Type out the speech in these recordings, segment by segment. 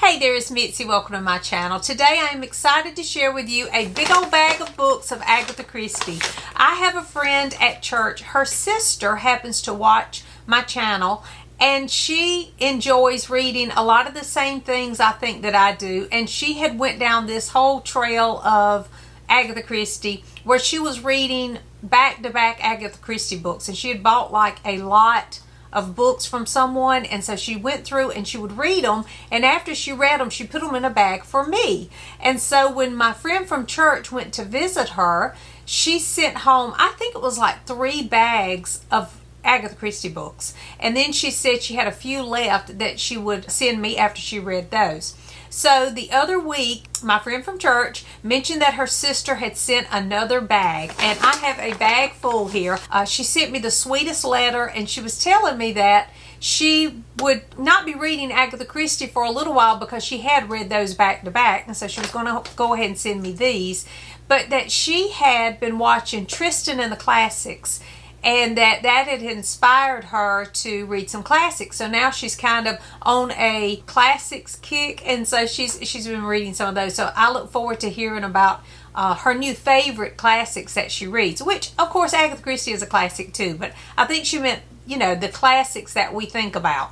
Hey there, it's Mitzi. Welcome to my channel. Today I am excited to share with you a big old bag of books of Agatha Christie. I have a friend at church. Her sister happens to watch my channel and she enjoys reading a lot of the same things I think that I do. And she had went down this whole trail of Agatha Christie where she was reading back-to-back Agatha Christie books, and she had bought like a lot of books from someone, and so she went through and she would read them, and after she read them she put them in a bag for me. And so when my friend from church went to visit her, she sent home, I think it was like 3 bags of Agatha Christie books, and then she said she had a few left that she would send me after she read those. So the other week, my friend from church mentioned that her sister had sent another bag, and I have a bag full here. She sent me the sweetest letter, and she was telling me that she would not be reading Agatha Christie for a little while because she had read those back to back, and so she was going to go ahead and send me these, but that she had been watching Tristan and the Classics, and that had inspired her to read some classics. So now she's kind of on a classics kick, and so she's been reading some of those. So I look forward to hearing about her new favorite classics that she reads, which of course Agatha Christie is a classic too, but I think she meant, you know, the classics that we think about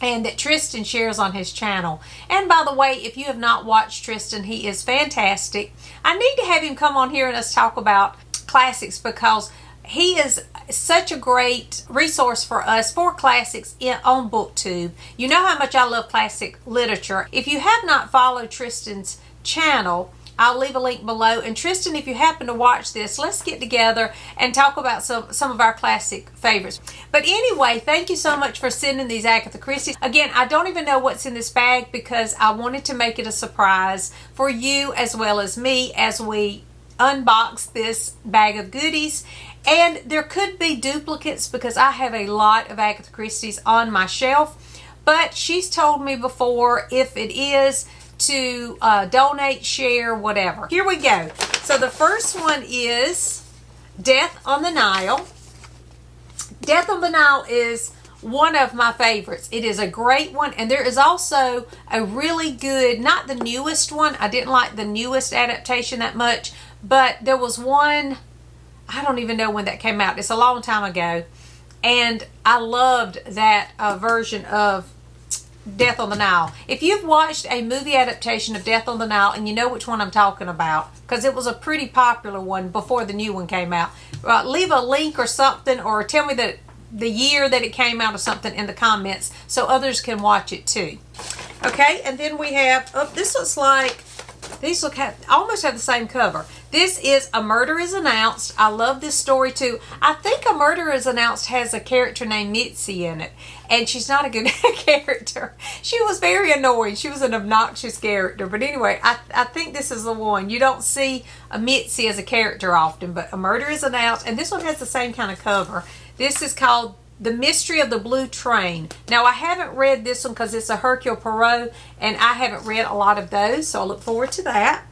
and that Tristan shares on his channel. And by the way, if you have not watched Tristan, he is fantastic. I need to have him come on here and us talk about classics, because he is such a great resource for us for classics on BookTube. You know how much I love classic literature. If you have not followed Tristan's channel, I'll leave a link below. And Tristan, if you happen to watch this, let's get together and talk about some of our classic favorites. But anyway, thank you so much for sending these Agatha Christie. Again, I don't even know what's in this bag because I wanted to make it a surprise for you as well as me as we unbox this bag of goodies. And there could be duplicates because I have a lot of Agatha Christie's on my shelf, but she's told me before if it is to donate, share, whatever. Here we go. So the first one is Death on the Nile. Death on the Nile is one of my favorites. It is a great one, and there is also a really good, not the newest one. I didn't like the newest adaptation that much, but there was one, I don't even know when that came out. It's a long time ago, and I loved that version of Death on the Nile. If you've watched a movie adaptation of Death on the Nile and you know which one I'm talking about, because it was a pretty popular one before the new one came out, leave a link or something, or tell me the year that it came out or something in the comments so others can watch it too. Okay, and then we have, oh, this looks like, these almost have the same cover. This is A Murder is Announced. I love this story too. I think A Murder is Announced has a character named Mitzi in it, and she's not a good character. She was very annoying. She was an obnoxious character. But anyway, I think this is the one. You don't see a Mitzi as a character often, but A Murder is Announced, and this one has the same kind of cover. This is called The Mystery of the Blue Train. Now, I haven't read this one because it's a Hercule Poirot, and I haven't read a lot of those, so I look forward to that.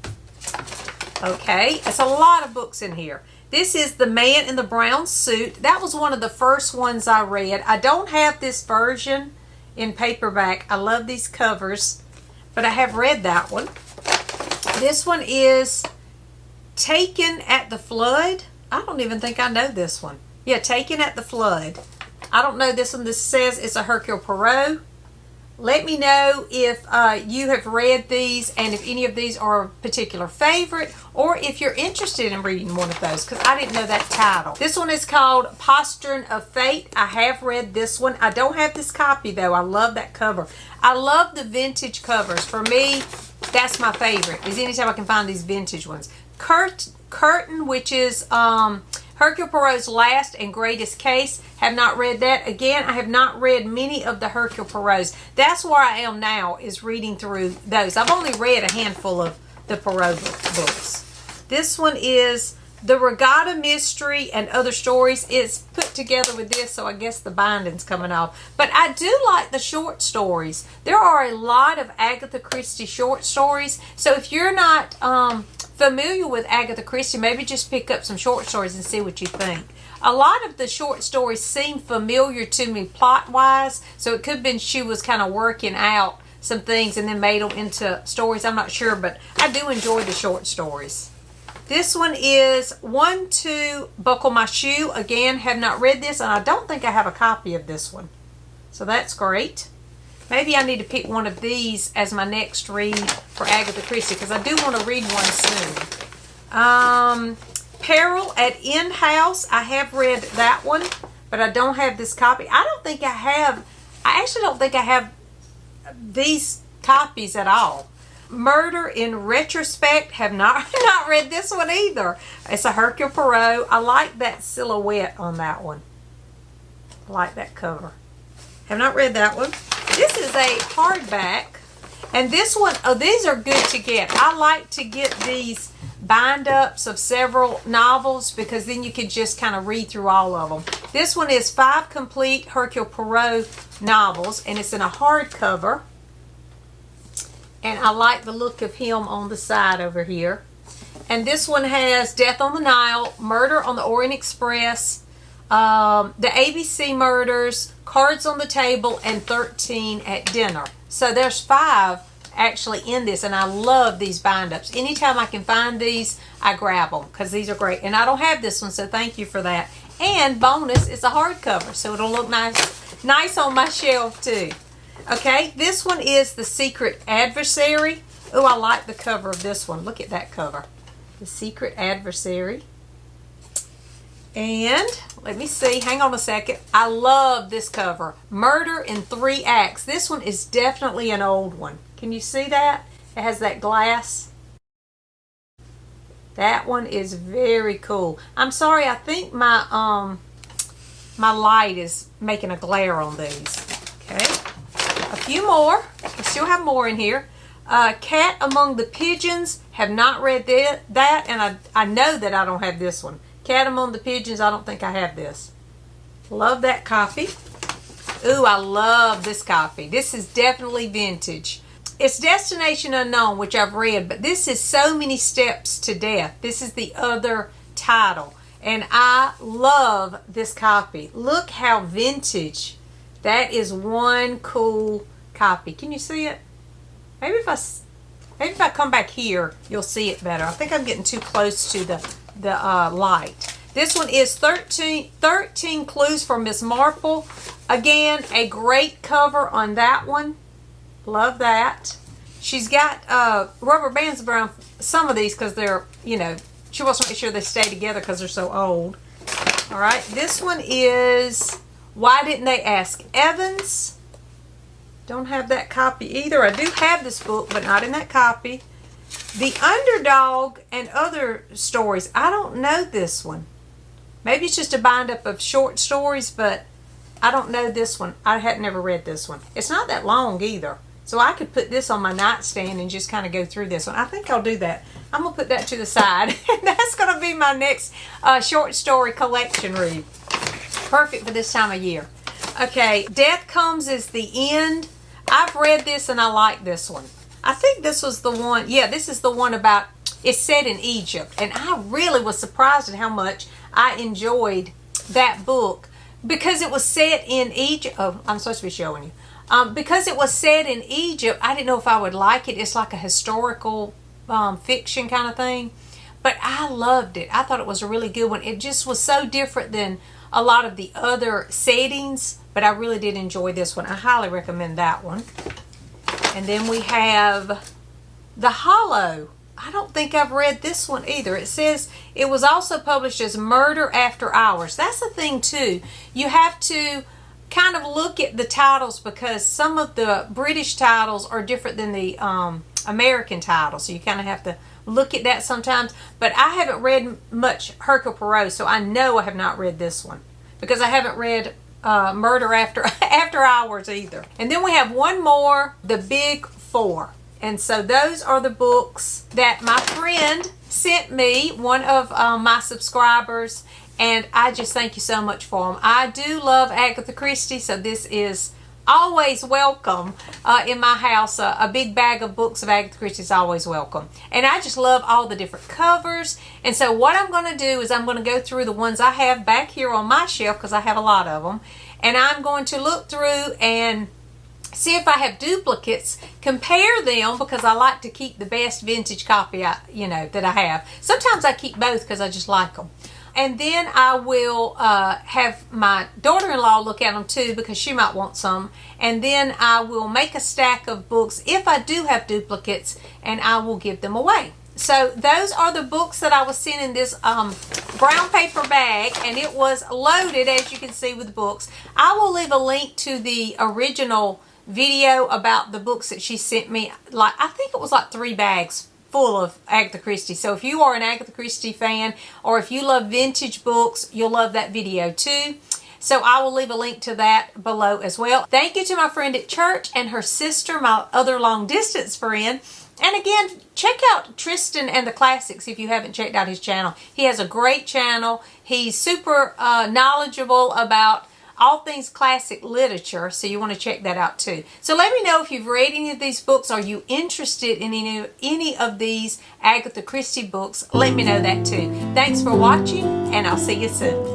Okay, it's a lot of books in here. This is The Man in the Brown Suit. That was one of the first ones I read. I don't have this version in paperback. I love these covers, but I have read that one. This one is Taken at the Flood. I don't even think I know this one. Yeah, Taken at the Flood. I don't know this one. This says it's a Hercule Poirot. Let me know if you have read these and if any of these are a particular favorite, or if you're interested in reading one of those, because I didn't know that title. This one is called Postern of Fate. I have read this one. I don't have this copy though. I love that cover. I love the vintage covers. For me, that's my favorite, is anytime I can find these vintage ones. Curtain, which is Hercule Poirot's last and greatest case. Have not read that. Again, I have not read many of the Hercule Poirots. That's where I am now, is reading through those. I've only read a handful of the Poirot books. This one is The Regatta Mystery and Other Stories. It's put together with this, so I guess the binding's coming off. But I do like the short stories. There are a lot of Agatha Christie short stories. So if you're not familiar with Agatha Christie, maybe just pick up some short stories and see what you think. A lot of the short stories seem familiar to me plot-wise, so it could have been she was kind of working out some things and then made them into stories. I'm not sure, but I do enjoy the short stories. This one is One to Buckle My Shoe. Again, have not read this, and I don't think I have a copy of this one. So that's great. Maybe I need to pick one of these as my next read for Agatha Christie, because I do want to read one soon. Peril at End House. I have read that one, but I don't have this copy. I actually don't think I have these copies at all. Murder in Retrospect. Have not read this one either. It's a Hercule Poirot. I like that silhouette on that one. I like that cover. Have not read that one. This is a hardback. And this one, oh, these are good to get. I like to get these bind-ups of several novels because then you could just kind of read through all of them. This one is 5 complete Hercule Poirot novels, and it's in a hardcover. And I like the look of him on the side over here. And this one has Death on the Nile, Murder on the Orient Express, the ABC Murders, Cards on the Table, and 13 at Dinner. So there's 5 actually in this, and I love these bind-ups. Anytime I can find these, I grab them because these are great. And I don't have this one, so thank you for that. And bonus, it's a hardcover, so it'll look nice on my shelf too. Okay, this one is The Secret Adversary. Oh, I like the cover of this one. Look at that cover. The Secret Adversary. And let me see. Hang on a second. I love this cover. Murder in 3 Acts. This one is definitely an old one. Can you see that? It has that glass. That one is very cool. I'm sorry. I think my my light is making a glare on these. Okay. A few more. We still have more in here. Cat Among the Pigeons. Have not read that, and I know that I don't have this one. Cat Among the Pigeons. I don't think I have this. Love that copy. Ooh, I love this copy. This is definitely vintage. It's Destination Unknown, which I've read, but this is So Many Steps to Death. This is the other title, and I love this copy. Look how vintage. That is one cool copy. Can you see it? Maybe if I come back here, you'll see it better. I think I'm getting too close to the light. This one is 13 Clues for Miss Marple. Again, a great cover on that one. Love that. She's got rubber bands around some of these because they're, she wants to make sure they stay together because they're so old. All right, this one is Why Didn't They Ask Evans? Don't have that copy either. I do have this book, but not in that copy. The Underdog and Other Stories. I don't know this one. Maybe it's just a bind-up of short stories, but I don't know this one. I had never read this one. It's not that long either. So I could put this on my nightstand and just kind of go through this one. I think I'll do that. I'm going to put that to the side. And that's going to be my next short story collection read. Perfect for this time of year. Okay, Death Comes is the End. I've read this and I like this one. I think this was the one. Yeah, this is the one about, it's set in Egypt. And I really was surprised at how much I enjoyed that book. Because it was set in Egypt. Oh, I'm supposed to be showing you. Because it was set in Egypt, I didn't know if I would like it. It's like a historical fiction kind of thing. But I loved it. I thought it was a really good one. It just was so different than a lot of the other settings. But I really did enjoy this one. I highly recommend that one. And then we have The Hollow. I don't think I've read this one either. It says it was also published as Murder After Hours. That's the thing too. You have to kind of look at the titles because some of the British titles are different than the American titles. So you kind of have to look at that sometimes. But I haven't read much Hercule Poirot, so I know I have not read this one. Because I haven't read Murder After Hours either. And then we have one more, The Big Four. And so those are the books that my friend sent me, one of my subscribers, and I just thank you so much for them. I do love Agatha Christie, so this is always welcome in my house. A big bag of books of Agatha Christie is always welcome. And I just love all the different covers. And so what I'm going to do is I'm going to go through the ones I have back here on my shelf because I have a lot of them. And I'm going to look through and see if I have duplicates, compare them, because I like to keep the best vintage copy that I have. Sometimes I keep both because I just like them. And then I will have my daughter-in-law look at them too, because she might want some. And then I will make a stack of books if I do have duplicates, and I will give them away. So those are the books that I was sent in this brown paper bag, and it was loaded, as you can see, with books. I will leave a link to the original video about the books that she sent me. I think it was like 3 bags full of Agatha Christie. So if you are an Agatha Christie fan, or if you love vintage books, you'll love that video too. So I will leave a link to that below as well. Thank you to my friend at church and her sister, my other long distance friend. And again, check out Tristan and the Classics if you haven't checked out his channel. He has a great channel. He's super knowledgeable about all things classic literature, so you want to check that out too. So let me know if you've read any of these books. Are you interested in any of these Agatha Christie books? Let me know that too. Thanks for watching, and I'll see you soon.